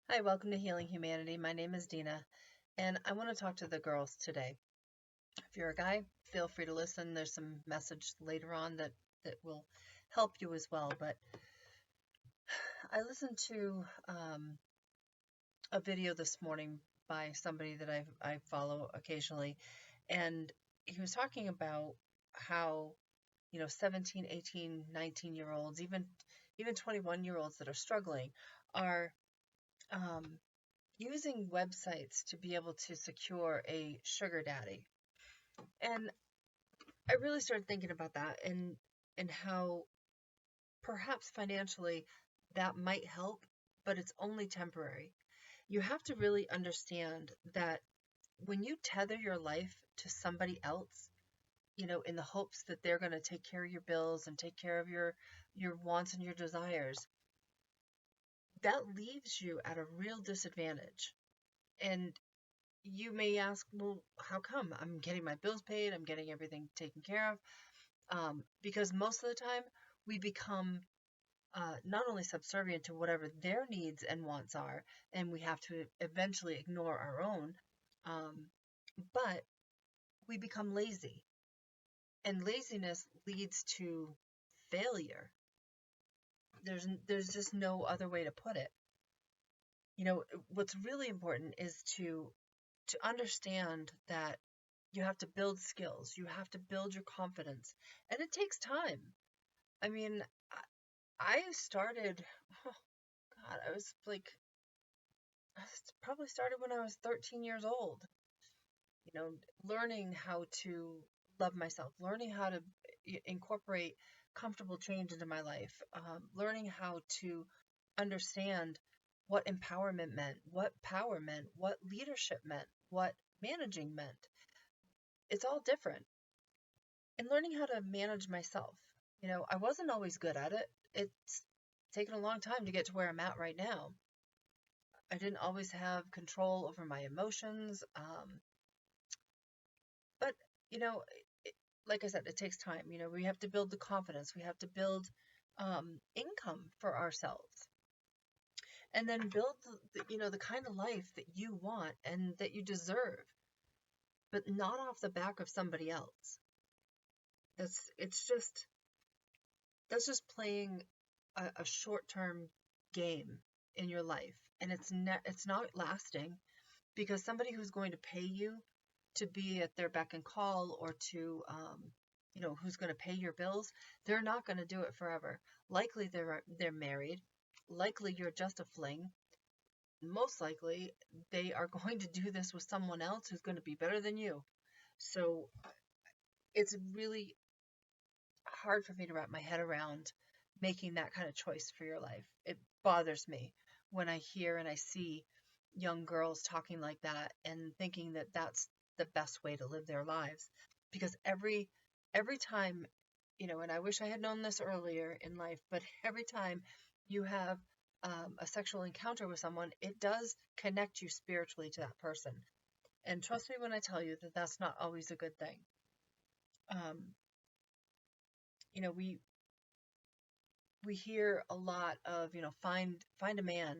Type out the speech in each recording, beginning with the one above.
Hi, welcome to Healing Humanity. My name is Dina, and I want to talk to the girls today. If you're a guy, feel free to listen. There's some message later on that will help you as well. But I listened to a video this morning by somebody that I follow occasionally, and he was talking about how 17, 18, 19-year olds, even 21-year-olds that are struggling are um, using websites to be able to secure a sugar daddy. And I really started thinking about that and how perhaps financially that might help, but it's only temporary. You have to really understand that when you tether your life to somebody else, in the hopes that they're going to take care of your bills and take care of your wants and your desires, that leaves you at a real disadvantage. And you may ask, well, how come? I'm getting my bills paid, I'm getting everything taken care of. Because most of the time we become not only subservient to whatever their needs and wants are, and we have to eventually ignore our own, but we become lazy. And laziness leads to failure. There's just no other way to put it. What's really important is to understand that you have to build skills, you have to build your confidence, and it takes time. I mean, I started, oh God, I was like, I probably started when I was 13 years old, you know, learning how to love myself, learning how to incorporate comfortable change into my life, learning how to understand what empowerment meant, what power meant, what leadership meant, what managing meant. It's all different. And learning how to manage myself. I wasn't always good at it. It's taken a long time to get to where I'm at right now. I didn't always have control over my emotions. But, you know, it, like I said, it takes time. We have to build the confidence. We have to build income for ourselves. And then build the kind of life that you want and that you deserve, but not off the back of somebody else. It's just that's just playing a short-term game in your life, and it's not lasting, because somebody who's going to pay you to be at their beck and call, or to who's going to pay your bills, they're not going to do it forever. Likely they're married, likely you're just a fling, most likely they are going to do this with someone else who's going to be better than you. So it's really hard for me to wrap my head around making that kind of choice for your life. It bothers me when I hear and I see young girls talking like that and thinking that that's the best way to live their lives. Because every time, and I wish I had known this earlier in life, but every time you have a sexual encounter with someone, it does connect you spiritually to that person. And trust me when I tell you that that's not always a good thing. Um, we hear a lot of, find a man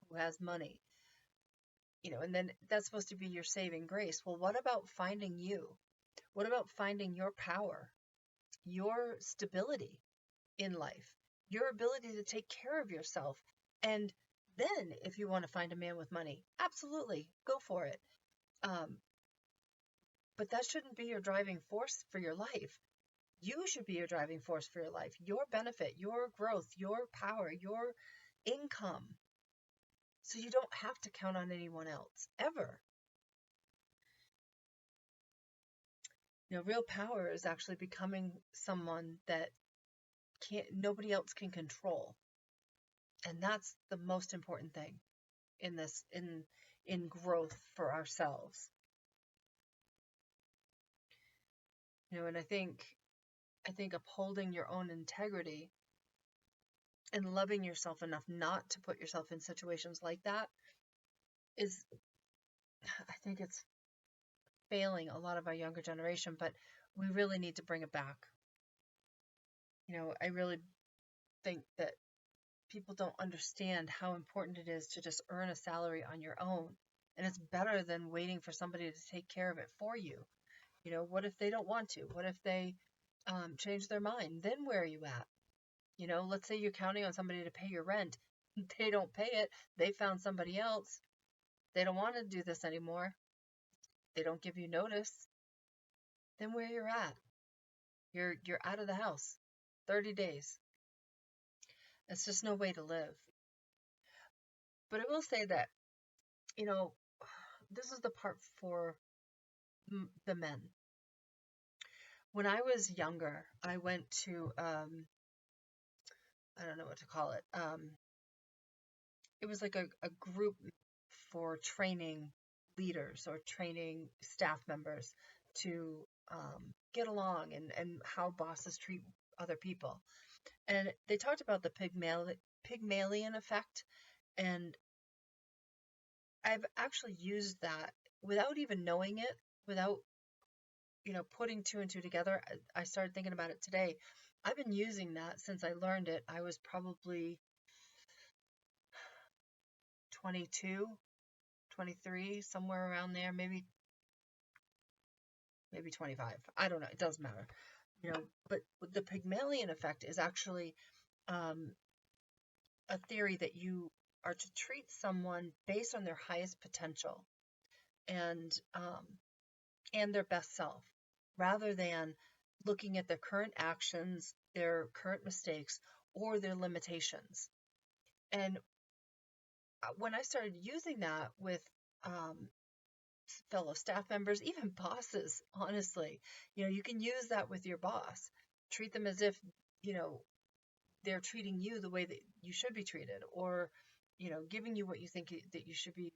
who has money, and then that's supposed to be your saving grace. Well, what about finding you? What about finding your power, your stability in life, your ability to take care of yourself? And then if you want to find a man with money, absolutely go for it. Um, but that shouldn't be your driving force for your life. You should be your driving force for your life, your benefit, your growth, your power, your income. So you don't have to count on anyone else ever. Real power is actually becoming someone that nobody else can control. And that's the most important thing in this, in growth for ourselves. And I think upholding your own integrity and loving yourself enough not to put yourself in situations like that is, I think it's failing a lot of our younger generation, but we really need to bring it back. I really think that people don't understand how important it is to just earn a salary on your own. And it's better than waiting for somebody to take care of it for you. What if they don't want to? What if they change their mind? Then where are you at? Let's say you're counting on somebody to pay your rent. They don't pay it. They found somebody else. They don't want to do this anymore. They don't give you notice. Then where you're at? You're out of the house. 30 days. It's just no way to live. But I will say that, this is the part for the men. When I was younger, I went to, I don't know what to call it. It was like a group for training leaders or training staff members to get along and how bosses treat other people. And they talked about the Pygmalion effect. And I've actually used that without even knowing it, without, putting two and two together. I started thinking about it today. I've been using that since I learned it. I was probably 22, 23, somewhere around there, maybe 25. I don't know. It doesn't matter. But the Pygmalion effect is actually a theory that you are to treat someone based on their highest potential and their best self, rather than looking at their current actions, their current mistakes, or their limitations. And when I started using that with fellow staff members, even bosses, honestly, you can use that with your boss. Treat them as if, they're treating you the way that you should be treated, or, giving you what you think that you should be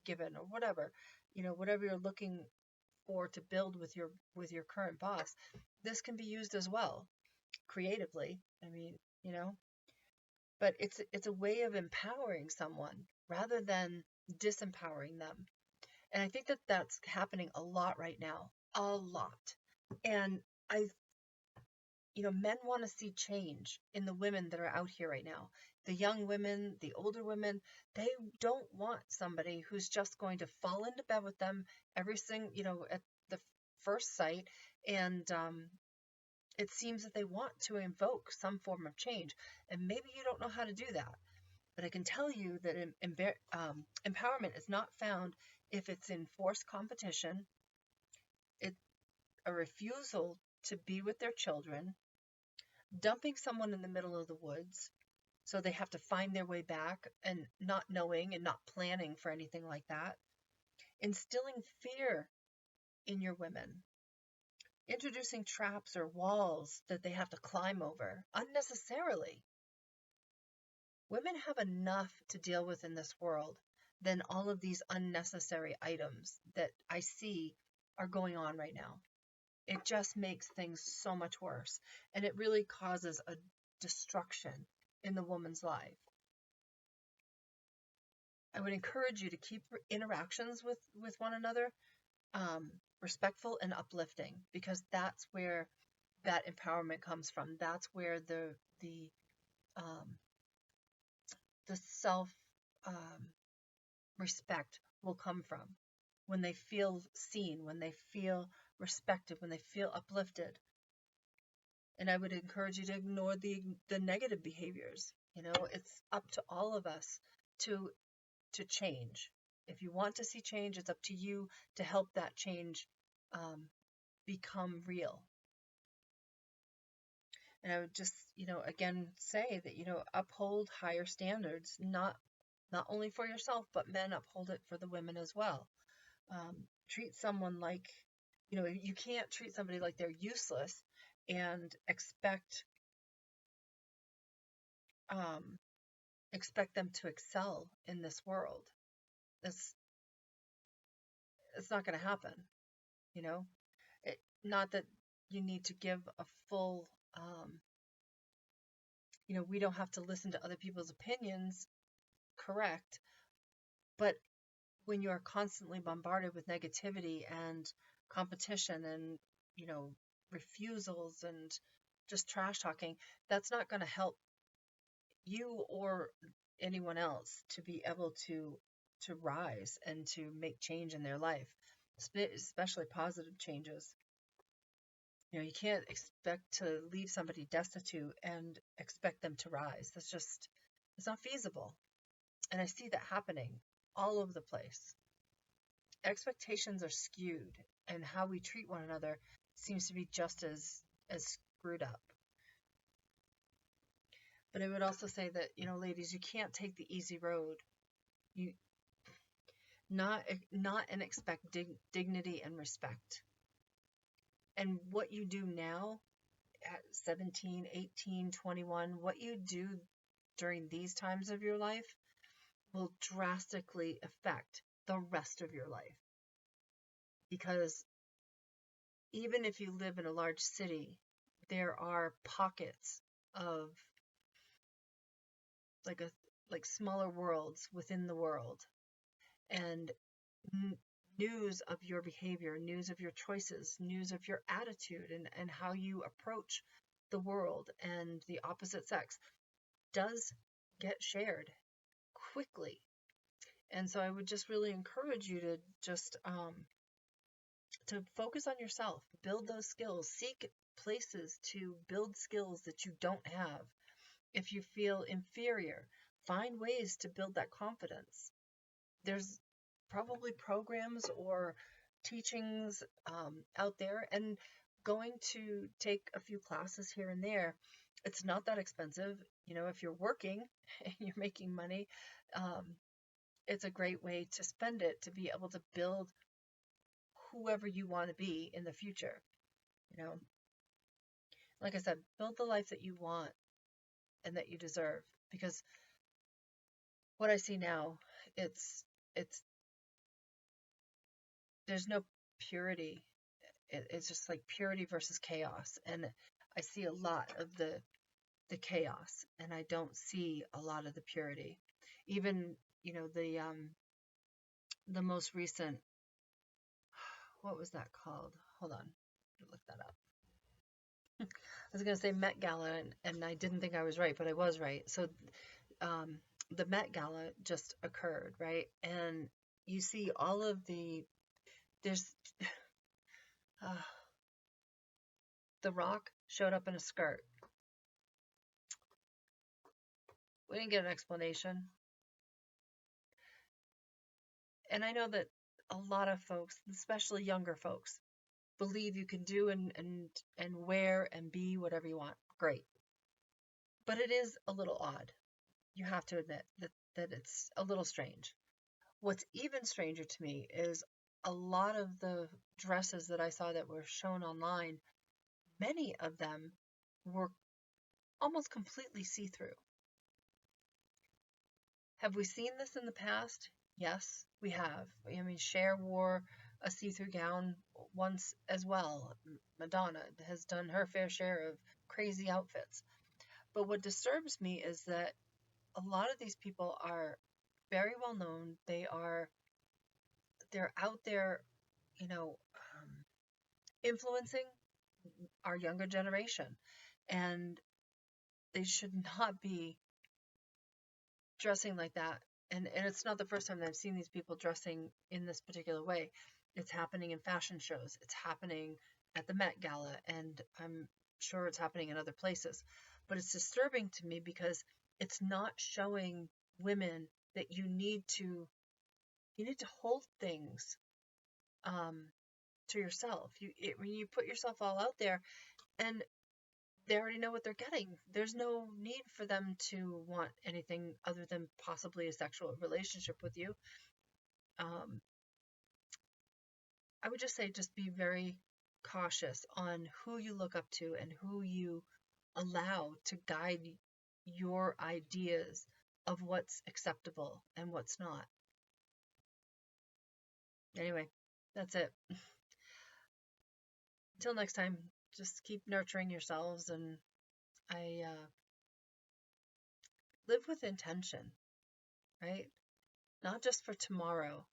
given, or whatever, whatever you're looking for to build with your current boss. This can be used as well, creatively. I mean, but it's a way of empowering someone rather than disempowering them. And I think that that's happening a lot right now, a lot. And men want to see change in the women that are out here right now. The young women, the older women, they don't want somebody who's just going to fall into bed with them every single, at the first sight. And it seems that they want to invoke some form of change. And maybe you don't know how to do that. But I can tell you that empowerment is not found if it's in forced competition, it's a refusal to be with their children, dumping someone in the middle of the woods so they have to find their way back and not knowing and not planning for anything like that, instilling fear in your women, introducing traps or walls that they have to climb over unnecessarily. Women have enough to deal with in this world than all of these unnecessary items that I see are going on right now. It just makes things so much worse, and it really causes a destruction in the woman's life. I would encourage you to keep interactions with one another respectful and uplifting, because that's where that empowerment comes from. That's where the self respect will come from, when they feel seen, when they feel respected, when they feel uplifted. And I would encourage you to ignore the negative behaviors. It's up to all of us to change. If you want to see change, it's up to you to help that change become real. And I would just, again say that, uphold higher standards, not only for yourself, but men, uphold it for the women as well. Treat someone like, you can't treat somebody like they're useless and expect them to excel in this world. It's not going to happen. Not that you need to give a full, we don't have to listen to other people's opinions, correct? But when you are constantly bombarded with negativity and competition and, refusals and just trash talking, that's not going to help you or anyone else to be able to rise and to make change in their life, especially positive changes. You can't expect to leave somebody destitute and expect them to rise. It's not feasible. And I see that happening all over the place. Expectations are skewed, and how we treat one another seems to be just as screwed up. But I would also say that, ladies, you can't take the easy road. You not and expect dignity and respect. And what you do now at 17, 18, 21, what you do during these times of your life will drastically affect the rest of your life. Because even if you live in a large city, there are pockets of like smaller worlds within the world, and news of your behavior, news of your choices, news of your attitude, and how you approach the world and the opposite sex does get shared quickly. And so I would just really encourage you to just to focus on yourself, build those skills, seek places to build skills that you don't have. If you feel inferior, find ways to build that confidence. There's probably programs or teachings out there, and going to take a few classes here and there, it's not that expensive. If you're working and you're making money, it's a great way to spend it to be able to build whoever you want to be in the future. Like I said, build the life that you want and that you deserve, because what I see now, it's there's no purity. It's just like purity versus chaos, and I see a lot of the chaos, and I don't see a lot of the purity. Even the most recent, what was that called? Hold on, look that up. I was gonna say Met Gala, and I didn't think I was right, but I was right. So the Met Gala just occurred, right? And you see all of there's The Rock showed up in a skirt. We didn't get an explanation. And I know that a lot of folks, especially younger folks, believe you can do and wear and be whatever you want. Great. But it is a little odd. You have to admit that it's a little strange. What's even stranger to me is a lot of the dresses that I saw that were shown online, many of them were almost completely see-through. Have we seen this in the past? Yes, we have. I mean, Cher wore a see-through gown once as well. Madonna has done her fair share of crazy outfits. But what disturbs me is that a lot of these people are very well known. They're out there, influencing our younger generation, and they should not be dressing like that. And it's not the first time that I've seen these people dressing in this particular way. It's happening in fashion shows. It's happening at the Met Gala, and I'm sure it's happening in other places. But it's disturbing to me because it's not showing women that you need to hold things to yourself. When you put yourself all out there, and they already know what they're getting. There's no need for them to want anything other than possibly a sexual relationship with you. I would just say, just be very cautious on who you look up to and who you allow to guide your ideas of what's acceptable and what's not. Anyway, that's it. Until next time, just keep nurturing yourselves, and I live with intention, right? Not just for tomorrow,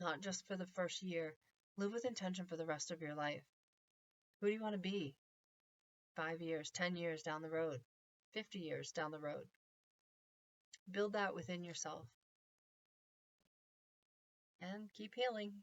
not just for the first year. Live with intention for the rest of your life. Who do you want to be 5 years, 10 years down the road, 50 years down the road? Build that within yourself and keep healing.